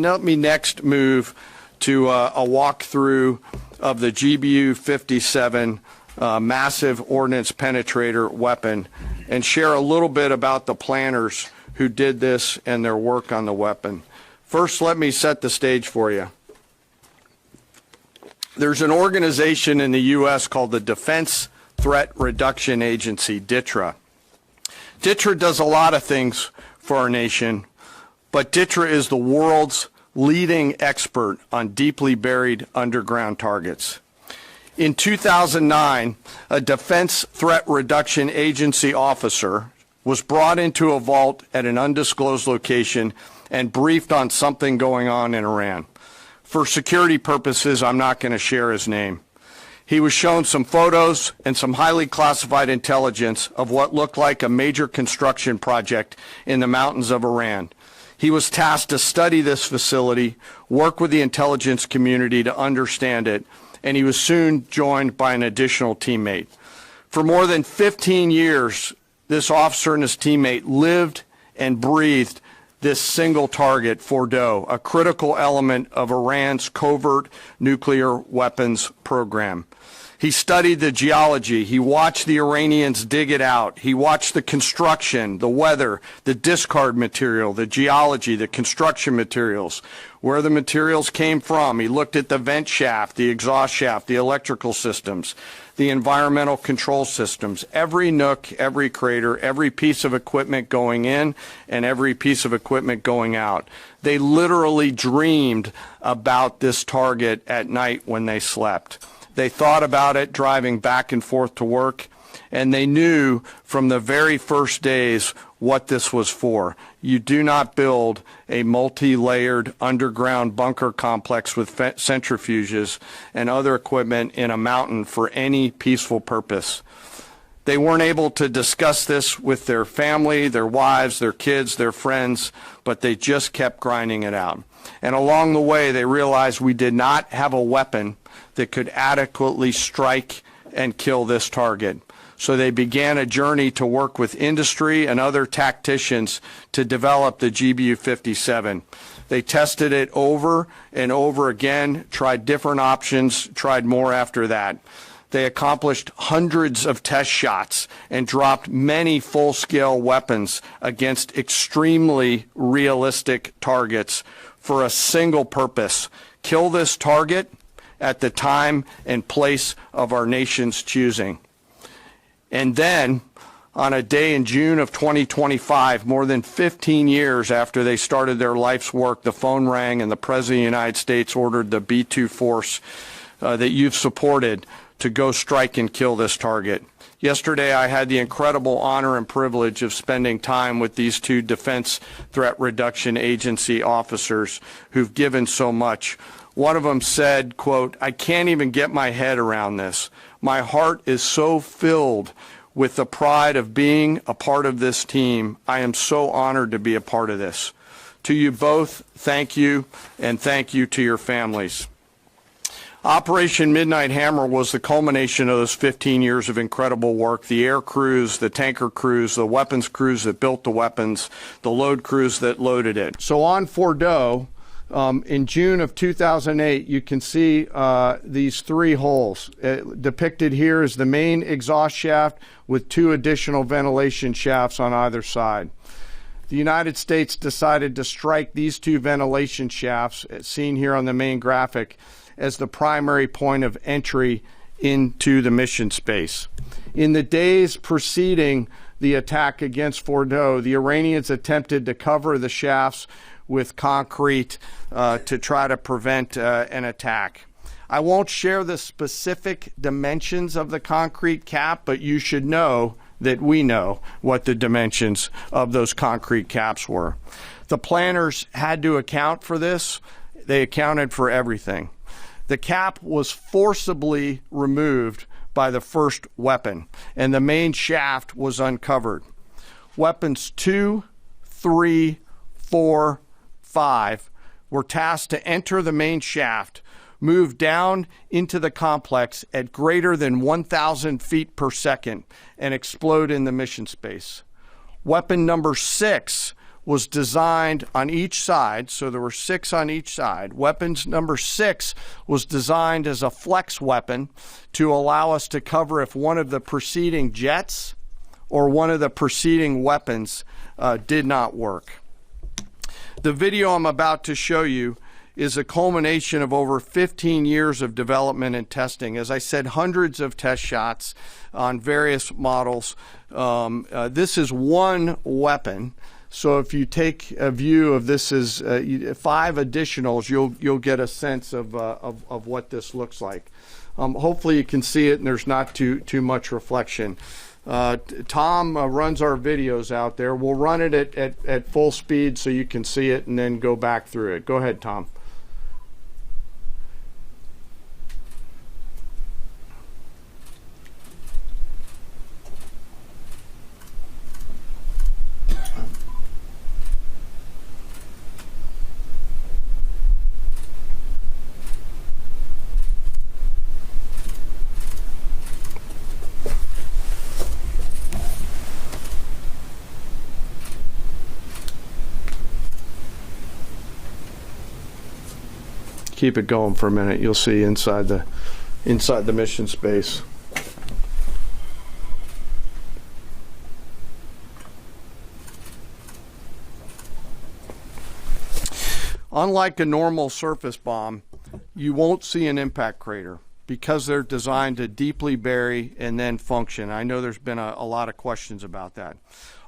Let me next move to a walkthrough of the GBU-57 massive ordnance penetrator weapon and share a little bit about the planners who did this and their work on the weapon. First, let me set the stage for you. There's an organization in the U.S. called the Defense Threat Reduction Agency, DTRA. DTRA does a lot of things for our nation, but DTRA is the world's leading expert on deeply buried underground targets. In 2009, a Defense Threat Reduction Agency officer was brought into a vault at an undisclosed location and briefed on something going on in Iran. For security purposes, I'm not going to share his name. He was shown some photos and some highly classified intelligence of what looked like a major construction project in the mountains of Iran. He was tasked to study this facility, work with the intelligence community to understand it, and he was soon joined by an additional teammate. For more than 15 years, this officer and his teammate lived and breathed this single target, Fordow, a critical element of Iran's covert nuclear weapons program. He studied the geology. He watched the Iranians dig it out. He watched the construction, the weather, the discard material, the geology, the construction materials, where the materials came from. He looked at the vent shaft, the exhaust shaft, the electrical systems, the environmental control systems, every nook, every crater, every piece of equipment going in and every piece of equipment going out. They literally dreamed about this target at night when they slept. They thought about it driving back and forth to work, and they knew from the very first days what this was for. You do not build a multi-layered underground bunker complex with centrifuges and other equipment in a mountain for any peaceful purpose. They weren't able to discuss this with their family, their wives, their kids, their friends, but they just kept grinding it out. And along the way, they realized we did not have a weapon that could adequately strike and kill this target. So they began a journey to work with industry and other tacticians to develop the GBU-57. They tested it over and over again, tried different options, tried more after that. They accomplished hundreds of test shots and dropped many full-scale weapons against extremely realistic targets for a single purpose: kill this target at the time and place of our nation's choosing. And then, on a day in June of 2025, more than 15 years after they started their life's work, the phone rang and the President of the United States ordered the B-2 force that you've supported to go strike and kill this target. Yesterday, I had the incredible honor and privilege of spending time with these two Defense Threat Reduction Agency officers who've given so much. One of them said, quote, "I can't even get my head around this. My heart is so filled with the pride of being a part of this team. I am so honored to be a part of this." To you both, thank you, and thank you to your families. Operation Midnight Hammer was the culmination of those 15 years of incredible work. The air crews, the tanker crews, the weapons crews that built the weapons, the load crews that loaded it. So on Fordow, in June of 2008, you can see these three holes. Depicted here is the main exhaust shaft with two additional ventilation shafts on either side. The United States decided to strike these two ventilation shafts, seen here on the main graphic, as the primary point of entry into the mission space. In the days preceding the attack against Fordow, the Iranians attempted to cover the shafts with concrete to try to prevent an attack. I won't share the specific dimensions of the concrete cap, but you should know that we know what the dimensions of those concrete caps were. The planners had to account for this. They accounted for everything. The cap was forcibly removed by the first weapon, and the main shaft was uncovered. Weapons 2, 3, 4, 5 were tasked to enter the main shaft, move down into the complex at greater than 1,000 feet per second, and explode in the mission space. Weapon number 6 was designed on each side, so there were 6 on each side. Weapons number 6 was designed as a flex weapon to allow us to cover if one of the preceding jets or one of the preceding weapons did not work. The video I'm about to show you is a culmination of over 15 years of development and testing. As I said, hundreds of test shots on various models. This is one weapon. So if you take a view of this as 5 additionals, you'll get a sense of what this looks like. Hopefully you can see it and there's not too much reflection. Tom runs our videos out there. We'll run it at full speed so you can see it and then go back through it. Go ahead, Tom. Keep it going for a minute. You'll see inside the mission space. Unlike a normal surface bomb, you won't see an impact crater because they're designed to deeply bury and then function. I know there's been a lot of questions about that.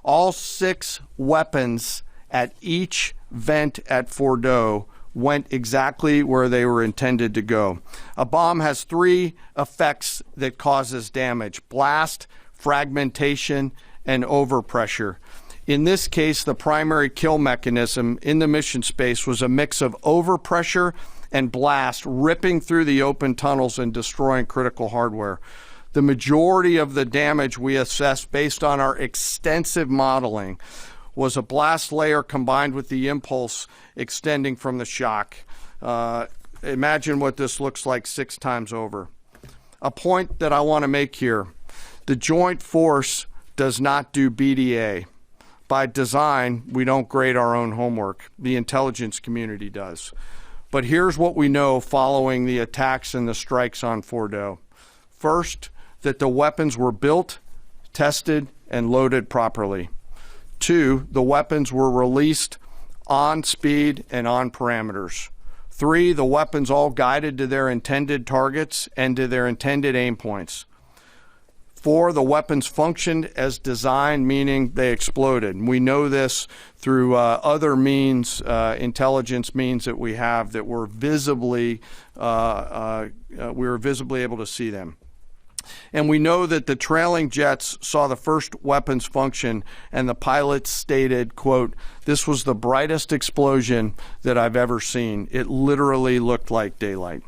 All 6 weapons at each vent at Fordow went exactly where they were intended to go. A bomb has 3 effects that causes damage: blast, fragmentation, and overpressure. In this case, the primary kill mechanism in the mission space was a mix of overpressure and blast, ripping through the open tunnels and destroying critical hardware. The majority of the damage we assessed based on our extensive modeling was a blast layer combined with the impulse extending from the shock. Imagine what this looks like 6 times over. A point that I want to make here: the Joint Force does not do BDA. By design, we don't grade our own homework. The intelligence community does. But here's what we know following the attacks and the strikes on Fordow. First, that the weapons were built, tested, and loaded properly. 2, the weapons were released on speed and on parameters. 3, the weapons all guided to their intended targets and to their intended aim points. 4, the weapons functioned as designed, meaning they exploded. We know this through other means, intelligence means that we have, that were visibly, we were visibly able to see them. And we know that the trailing jets saw the first weapons function, and the pilots stated, quote, "This was the brightest explosion that I've ever seen. It literally looked like daylight."